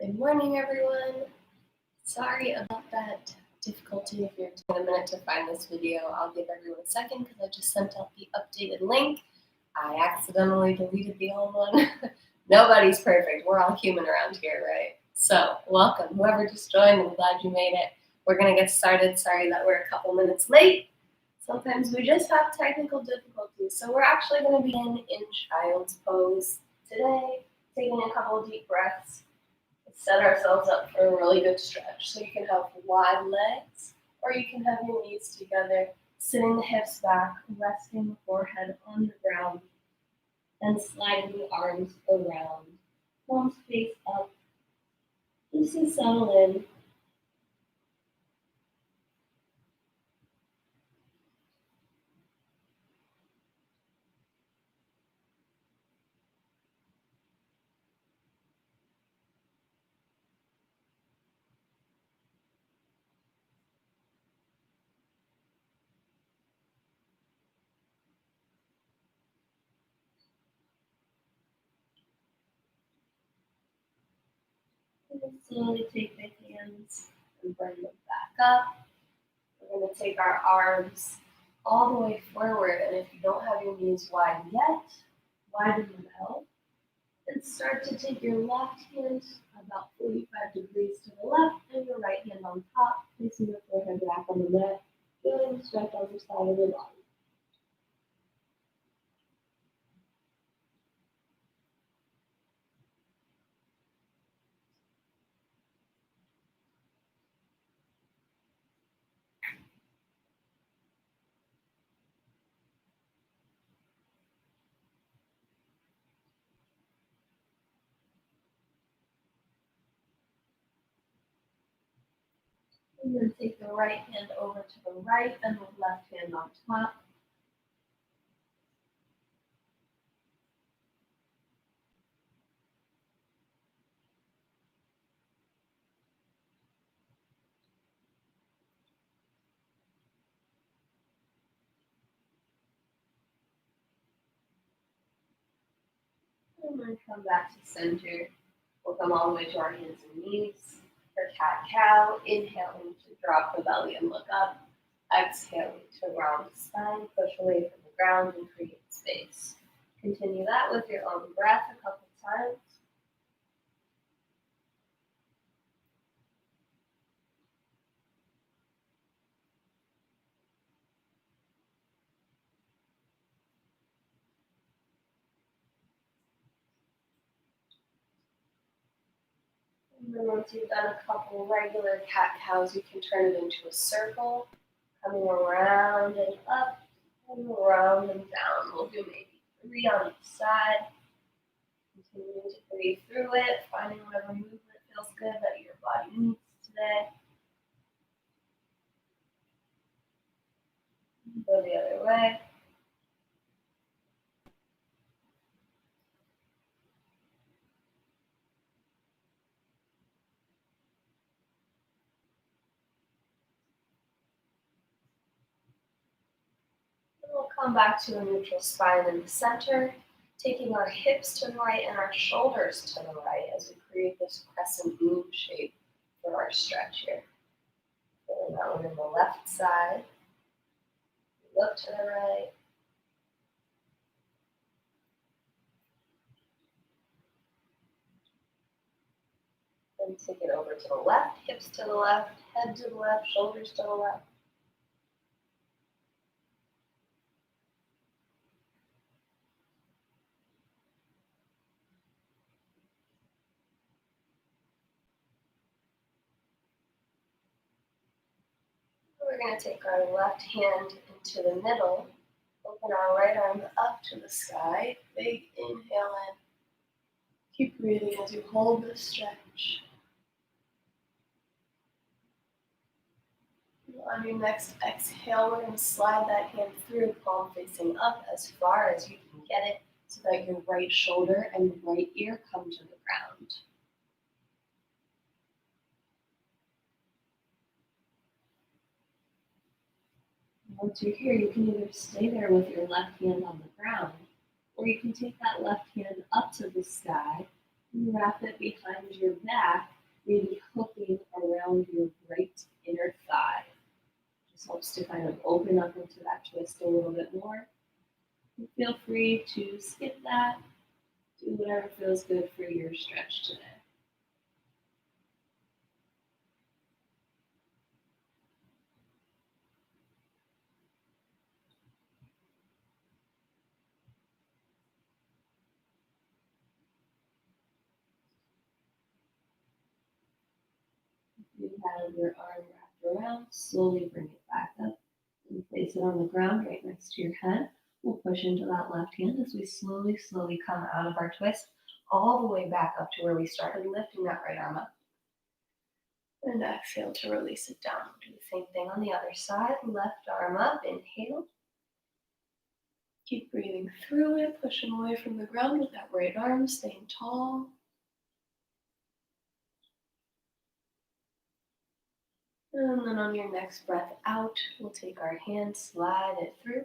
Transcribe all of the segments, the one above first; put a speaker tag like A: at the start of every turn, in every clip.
A: Good morning, everyone. Sorry about that difficulty. If you're taking a minute to find this video, I'll give everyone a second because I just sent out the updated link. I accidentally deleted the old one. Nobody's perfect. We're all human around here, right? So, welcome. Whoever just joined, I'm glad you made it. We're going to get started. Sorry that we're a couple minutes late. Sometimes we just have technical difficulties. So, we're actually going to begin in child's pose today, taking a couple of deep breaths. Set ourselves up for a really good stretch. So you can have wide legs, or you can have your knees together, sitting the hips back, resting the forehead on the ground, and sliding the arms around. Palms face up, just to settle in. And then slowly take the hands and bring them back up. We're going to take our arms all the way forward, and if you don't have your knees wide yet, widen them out. And start to take your left hand about 45 degrees to the left and your right hand on top, placing your forehead back on the mat, feeling the stretch on the side of the body. And then take the right hand over to the right and the left hand on top. And then come back to center. We'll come all the way to our hands and knees. For cat-cow, inhaling to drop the belly and look up. Exhaling to round the spine, push away from the ground and create space. Continue that with your own breath a couple times. And then once you've done a couple regular cat-cows, you can turn it into a circle, coming around and up, and around and down. We'll do maybe 3 on each side. Continuing to breathe through it, finding whatever movement feels good that your body needs today. Go the other way. And we'll come back to a neutral spine in the center, taking our hips to the right and our shoulders to the right as we create this crescent moon shape for our stretch here. Feeling that one in the left side. Look to the right. Then take it over to the left, hips to the left, head to the left, shoulders to the left. We're going to take our left hand into the middle, open our right arm up to the sky, big inhale in. Keep breathing as you hold this stretch. On your next exhale, we're going to slide that hand through, palm facing up as far as you can get it so that your right shoulder and right ear come to the ground. Once you're here, you can either stay there with your left hand on the ground, or you can take that left hand up to the sky Wrap it behind your back, maybe hooking around your right inner thigh. Just helps to kind of open up into that twist a little bit more. And feel free to skip that. Do whatever feels good for your stretch today. You have your arm wrapped around, slowly bring it back up and place it on the ground right next to your head. We'll push into that left hand as we slowly come out of our twist all the way back up to where we started, lifting that right arm up. And exhale to release it down. Do the same thing on the other side. Left arm up, inhale. Keep breathing through it, pushing away from the ground with that right arm, staying tall. And then on your next breath out, we'll take our hand, slide it through,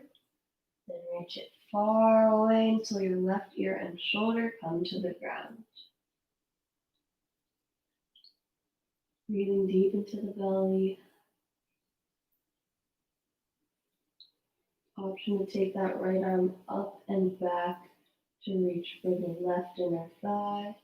A: then reach it far away until your left ear and shoulder come to the ground. Breathing deep into the belly. Option to take that right arm up and back to reach for the left inner thigh.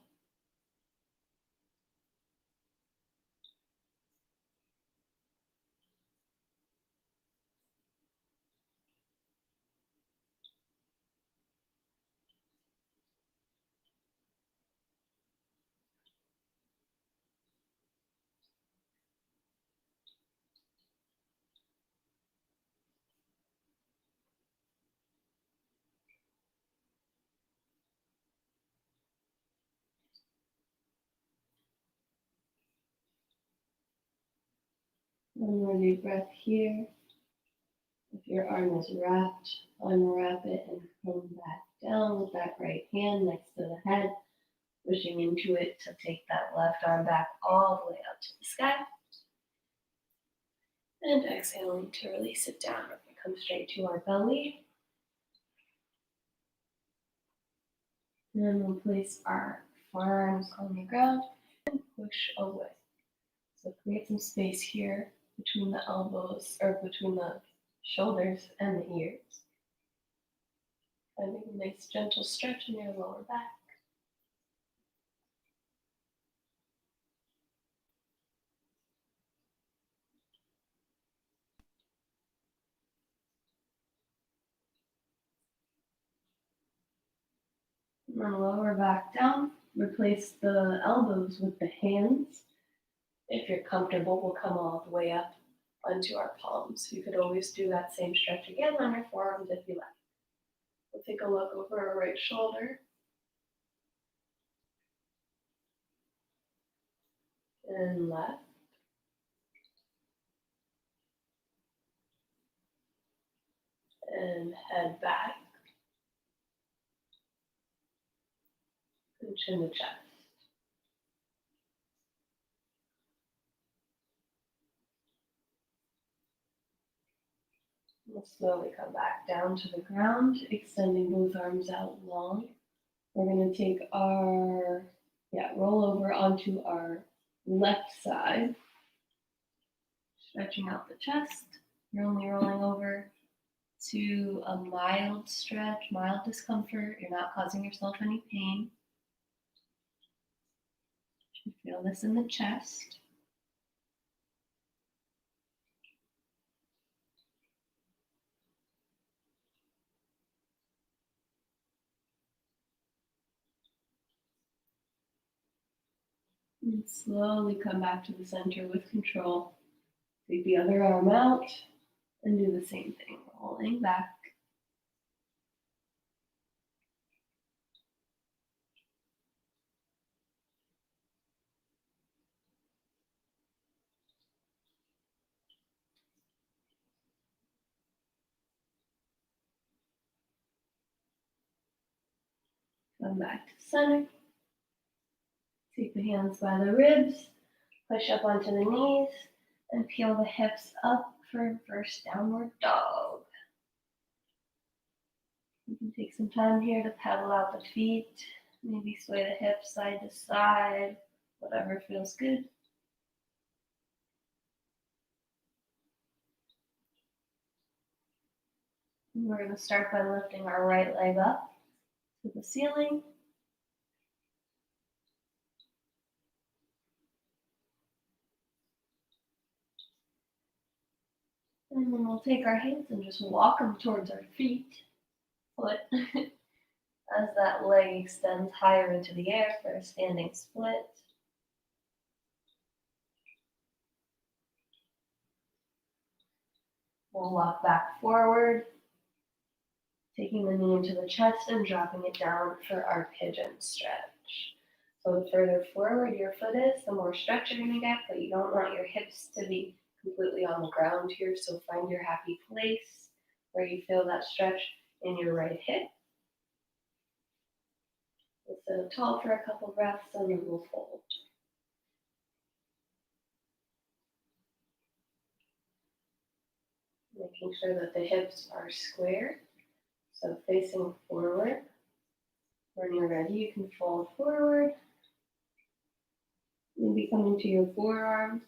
A: One more deep breath here. If your arm is wrapped, unwrap it and come back down with that right hand next to the head, pushing into it to take that left arm back all the way up to the sky. And exhaling to release it down. We come straight to our belly. And then we'll place our forearms on the ground and push away. So create some space here between the elbows, or between the shoulders and the ears. Finding a nice gentle stretch in your lower back. And then lower back down. Replace the elbows with the hands. If you're comfortable, we'll come all the way up onto our palms. You could always do that same stretch again on your forearms if you like. We'll take a look over our right shoulder. And left. And head back. And chin to chest. We'll slowly come back down to the ground, extending both arms out long. We're going to take our, roll over onto our left side, stretching out the chest. You're only rolling over to a mild stretch, mild discomfort. You're not causing yourself any pain. You feel this in the chest. And slowly come back to the center with control. Take the other arm out and do the same thing, rolling back. Come back to center. Take the hands by the ribs, push up onto the knees, and peel the hips up for first downward dog. You can take some time here to pedal out the feet. Maybe sway the hips side to side, whatever feels good. And we're going to start by lifting our right leg up to the ceiling. And then we'll take our hands and just walk them towards our foot, as that leg extends higher into the air for a standing split. We'll walk back forward, taking the knee into the chest and dropping it down for our pigeon stretch. So the further forward your foot is, the more stretch you're going to get, but you don't want your hips to be completely on the ground here, so find your happy place where you feel that stretch in your right hip. We'll sit up tall for a couple breaths and then we'll fold. Making sure that the hips are square, so facing forward. When you're ready, you can fold forward. Maybe coming to your forearms,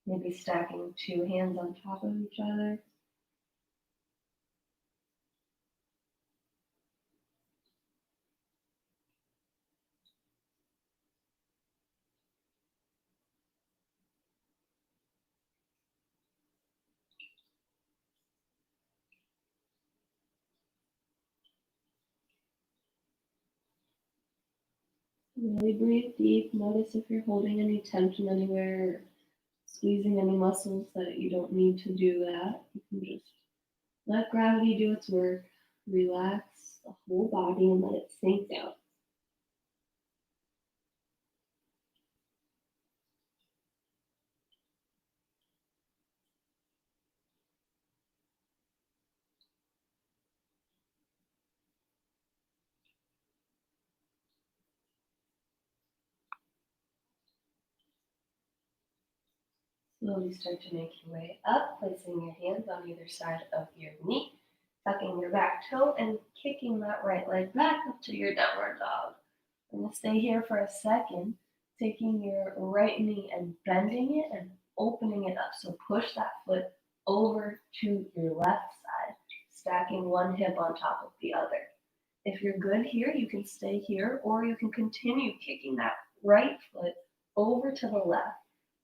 A: maybe stacking two hands on top of each other. Really breathe deep. Notice if you're holding any tension anywhere, squeezing any muscles that you don't need to do that. You can just let gravity do its work. Relax the whole body and let it sink down. Slowly start to make your way up, placing your hands on either side of your knee, tucking your back toe and kicking that right leg back up to your downward dog. I'm going to stay here for a second, taking your right knee and bending it and opening it up. So push that foot over to your left side, stacking one hip on top of the other. If you're good here, you can stay here, or you can continue kicking that right foot over to the left.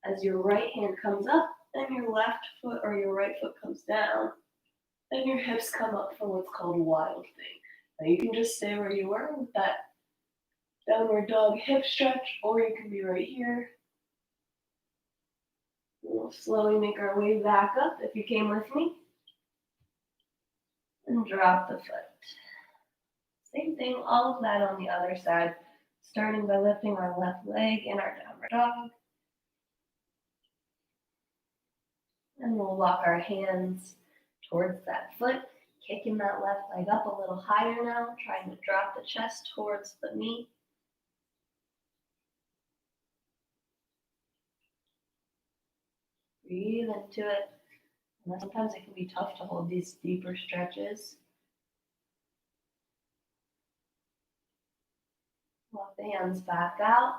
A: As your right hand comes up, and your left foot or your right foot comes down, and your hips come up for what's called wild thing. Now you can just stay where you were with that downward dog hip stretch, or you can be right here. We'll slowly make our way back up if you came with me. And drop the foot. Same thing, all of that on the other side, starting by lifting our left leg in our downward dog. And we'll walk our hands towards that foot, kicking that left leg up a little higher now, trying to drop the chest towards the knee. Breathe into it. And sometimes it can be tough to hold these deeper stretches. Walk the hands back out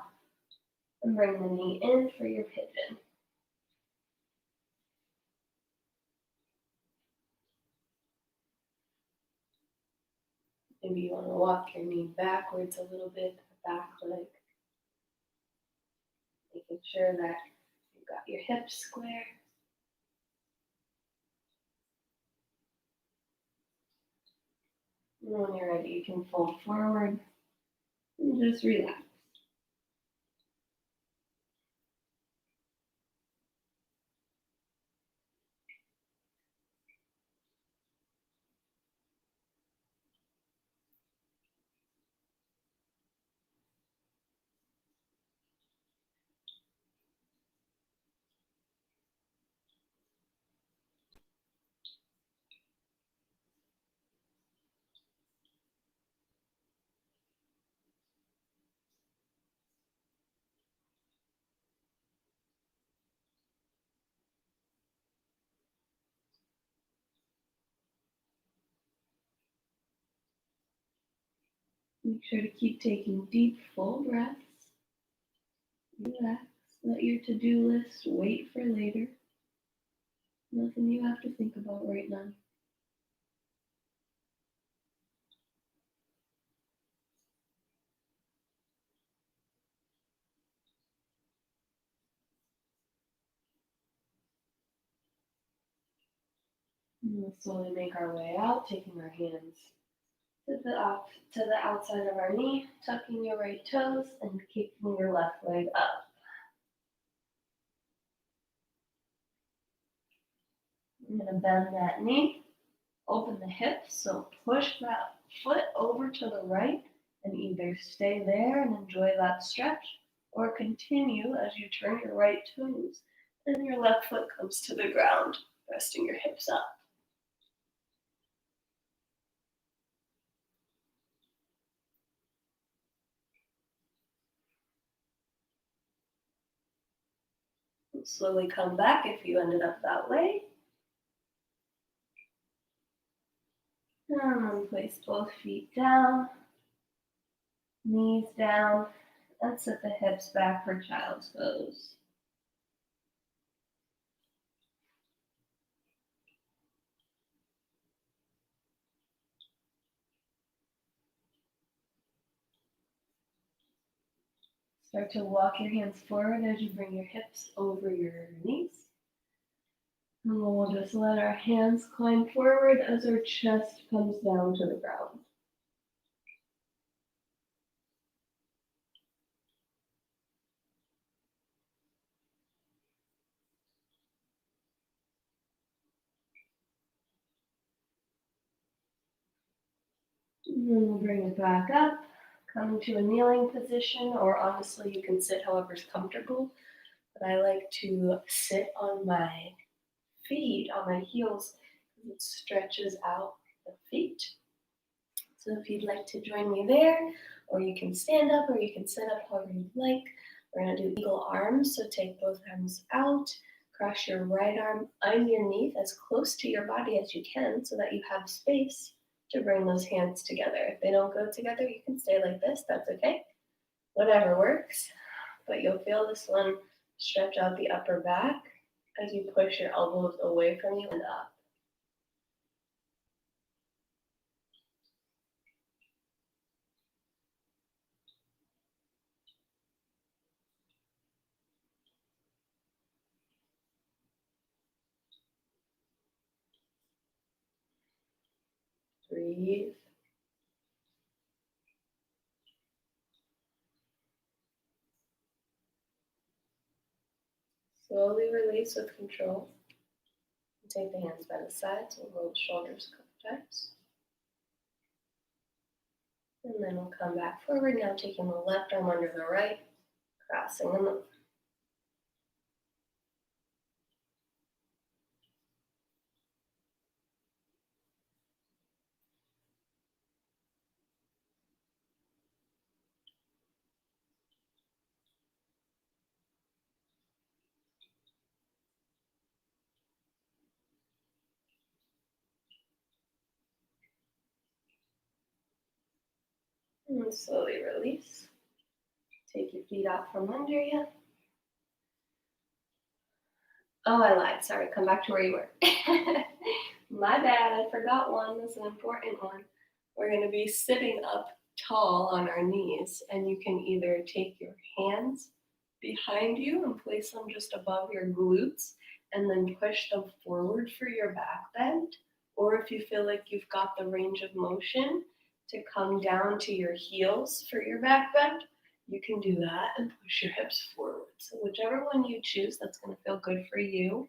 A: and bring the knee in for your pigeon. Maybe you want to walk your knee backwards a little bit, the back leg. Making sure that you've got your hips square. And when you're ready, you can fold forward and just relax. Make sure to keep taking deep, full breaths. Relax. Let your to-do list wait for later. Nothing you have to think about right now. And we'll slowly make our way out, taking our hands to the outside of our knee, tucking your right toes and kicking your left leg up. I'm going to bend that knee, open the hips, so push that foot over to the right and either stay there and enjoy that stretch or continue as you turn your right toes and your left foot comes to the ground, resting your hips up. And slowly come back if you ended up that way. And then place both feet down, knees down, and set the hips back for child's pose. Start to walk your hands forward as you bring your hips over your knees. And we'll just let our hands climb forward as our chest comes down to the ground. And then we'll bring it back up, come to a kneeling position, or honestly, you can sit however's comfortable. But I like to sit on my feet, on my heels, because it stretches out the feet. So if you'd like to join me there, or you can stand up, or you can sit up however you'd like. We're going to do eagle arms, so take both arms out, cross your right arm underneath as close to your body as you can so that you have space to bring those hands together. If they don't go together, you can stay like this, that's okay. Whatever works, but you'll feel this one stretch out the upper back as you push your elbows away from you and up. Breathe. Slowly release with control. Take the hands by the sides, we'll roll the shoulders a couple times. And then we'll come back forward, now taking the left arm under the right, crossing them over. And slowly release. Take your feet out from under you. Oh, I lied. Sorry. Come back to where you were. My bad. I forgot one. That's an important one. We're going to be sitting up tall on our knees, and you can either take your hands behind you and place them just above your glutes and then push them forward for your back bend. Or if you feel like you've got the range of motion to come down to your heels for your back bend, you can do that and push your hips forward. So whichever one you choose, that's going to feel good for you.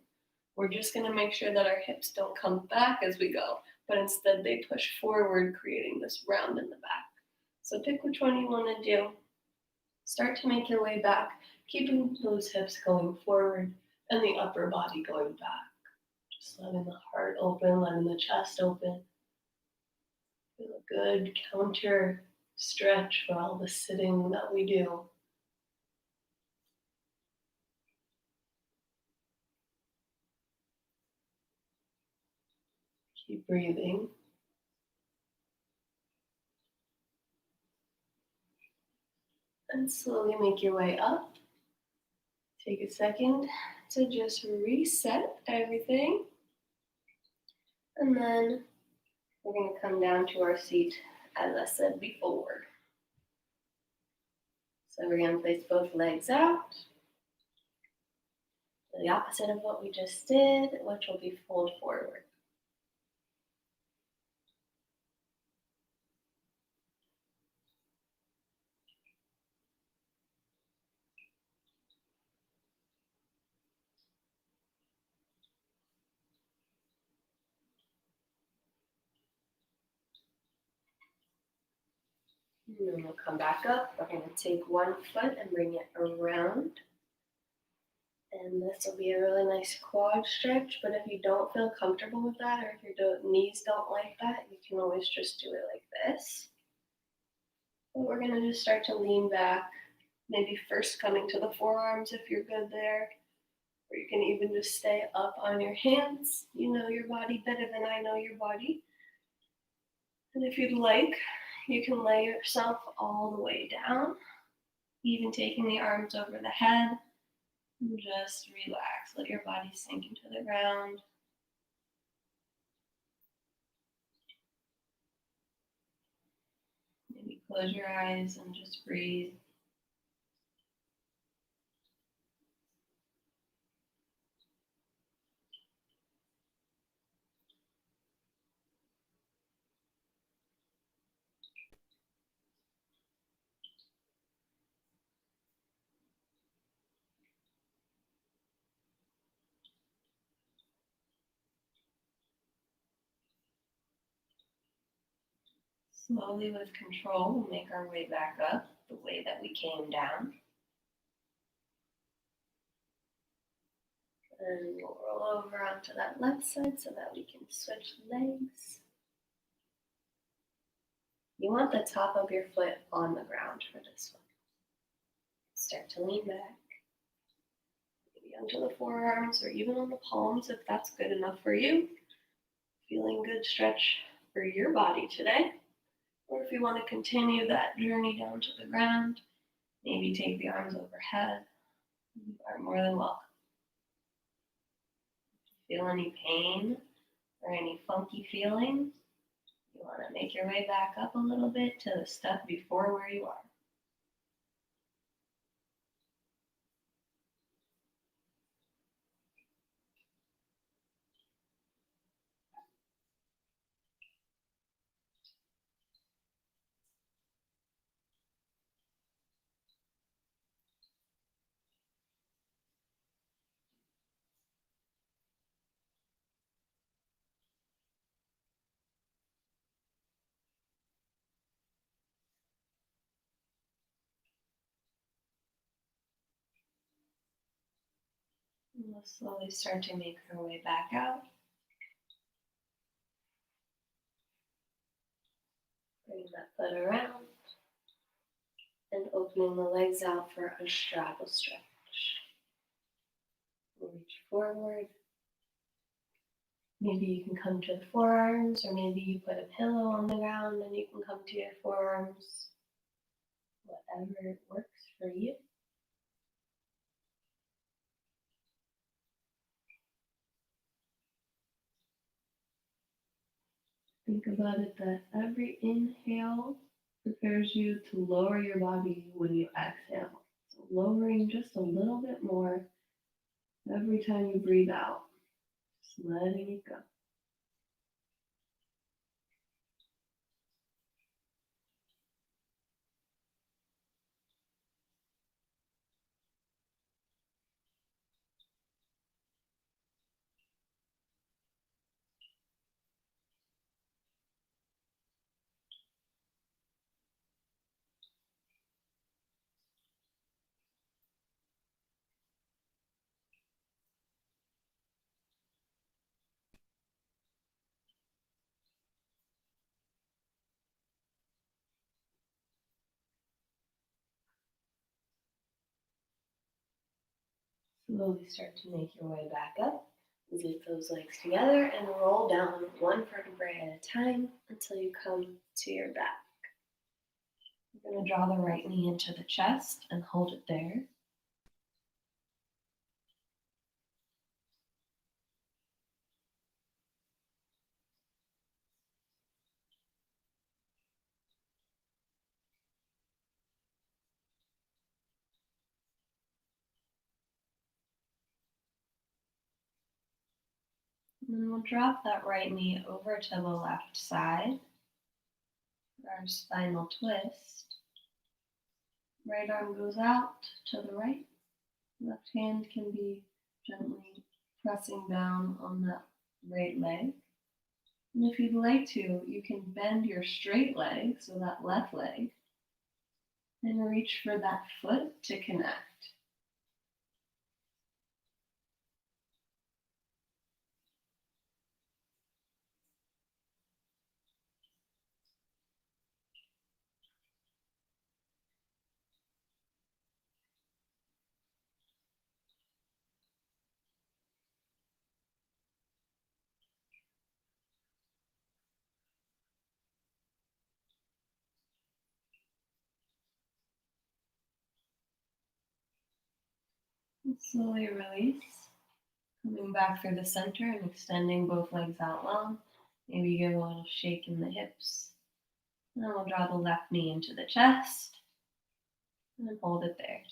A: We're just going to make sure that our hips don't come back as we go, but instead they push forward, creating this round in the back. So pick which one you want to do. Start to make your way back, keeping those hips going forward and the upper body going back. Just letting the heart open, letting the chest open. Feel a good counter stretch for all the sitting that we do. Keep breathing. And slowly make your way up. Take a second to just reset everything. And then we're going to come down to our seat as I said before. So we're going to place both legs out. The opposite of what we just did, which will be fold forward. And then we'll come back up. We're going to take one foot and bring it around. And this will be a really nice quad stretch, but if you don't feel comfortable with that, or if your knees don't like that, you can always just do it like this. But we're going to just start to lean back, maybe first coming to the forearms if you're good there, or you can even just stay up on your hands. You know your body better than I know your body. And if you'd like, you can lay yourself all the way down, even taking the arms over the head. And just relax. Let your body sink into the ground. Maybe close your eyes and just breathe. Slowly with control, we'll make our way back up the way that we came down. And we'll roll over onto that left side so that we can switch legs. You want the top of your foot on the ground for this one. Start to lean back. Maybe onto the forearms or even on the palms if that's good enough for you. Feeling good stretch for your body today. Or if you want to continue that journey down to the ground, maybe take the arms overhead. You are more than welcome. Feel any pain or any funky feelings, you want to make your way back up a little bit to the step before where you are. And we'll slowly start to make our way back out. Bring that foot around and opening the legs out for a straddle stretch. Reach forward. Maybe you can come to the forearms, or maybe you put a pillow on the ground and you can come to your forearms. Whatever works for you. Think about it that every inhale prepares you to lower your body when you exhale. So lowering just a little bit more every time you breathe out. Just letting it go. Slowly start to make your way back up. Zip those legs together and roll down one vertebrae at a time until you come to your back. We're going to draw the right knee into the chest and hold it there. And then we'll drop that right knee over to the left side for our spinal twist. Right arm goes out to the right. Left hand can be gently pressing down on that right leg. And if you'd like to, you can bend your straight leg, so that left leg, and reach for that foot to connect. And slowly release, coming back through the center and extending both legs out long. Maybe give a little shake in the hips. And then we'll draw the left knee into the chest and then hold it there.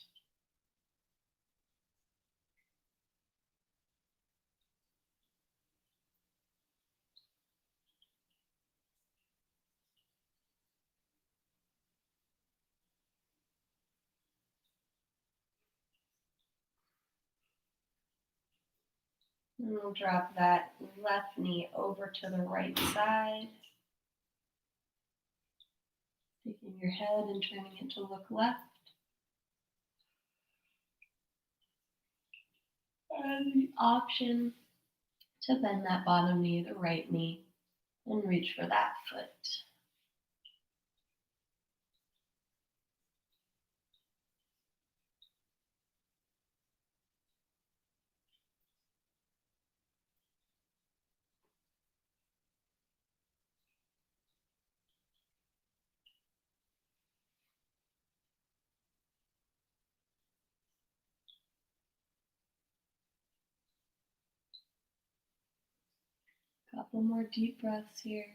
A: And we'll drop that left knee over to the right side, taking your head and turning it to look left. And the option to bend that bottom knee, the right knee, and reach for that foot. Couple more deep breaths here.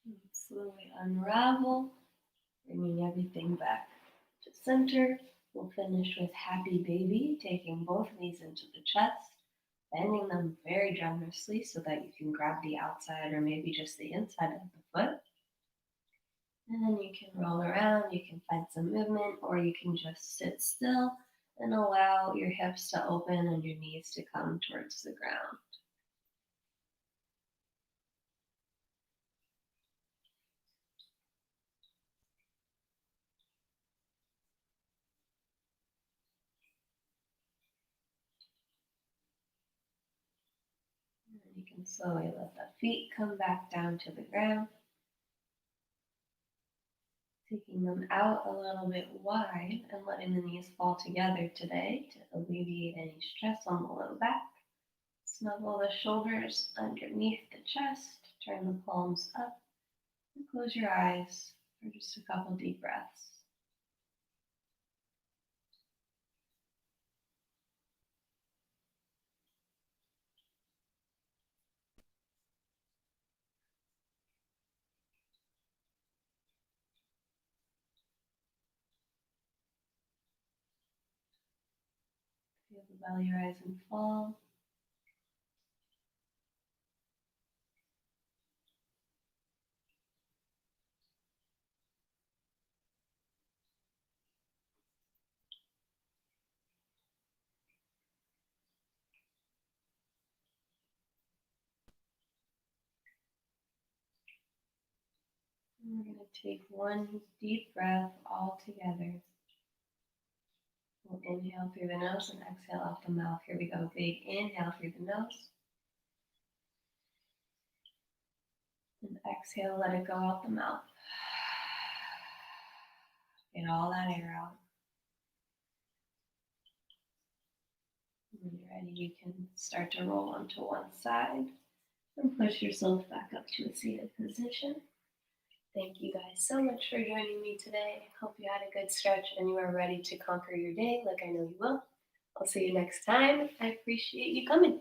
A: And slowly unravel, bringing everything back to center. We'll finish with happy baby, taking both knees into the chest, bending them very generously so that you can grab the outside or maybe just the inside of the foot. And then you can roll around, you can find some movement, or you can just sit still and allow your hips to open and your knees to come towards the ground. And you can slowly let the feet come back down to the ground, taking them out a little bit wide and letting the knees fall together today to alleviate any stress on the low back. Snuggle the shoulders underneath the chest, turn the palms up, and close your eyes for just a couple deep breaths. Feel the belly rise and fall. And we're going to take one deep breath all together. We'll inhale through the nose and exhale out the mouth. Here we go. Big inhale through the nose. And exhale, let it go out the mouth. Get all that air out. When you're ready, you can start to roll onto one side and push yourself back up to a seated position. Thank you guys so much for joining me today. Hope you had a good stretch and you are ready to conquer your day like I know you will. I'll see you next time. I appreciate you coming.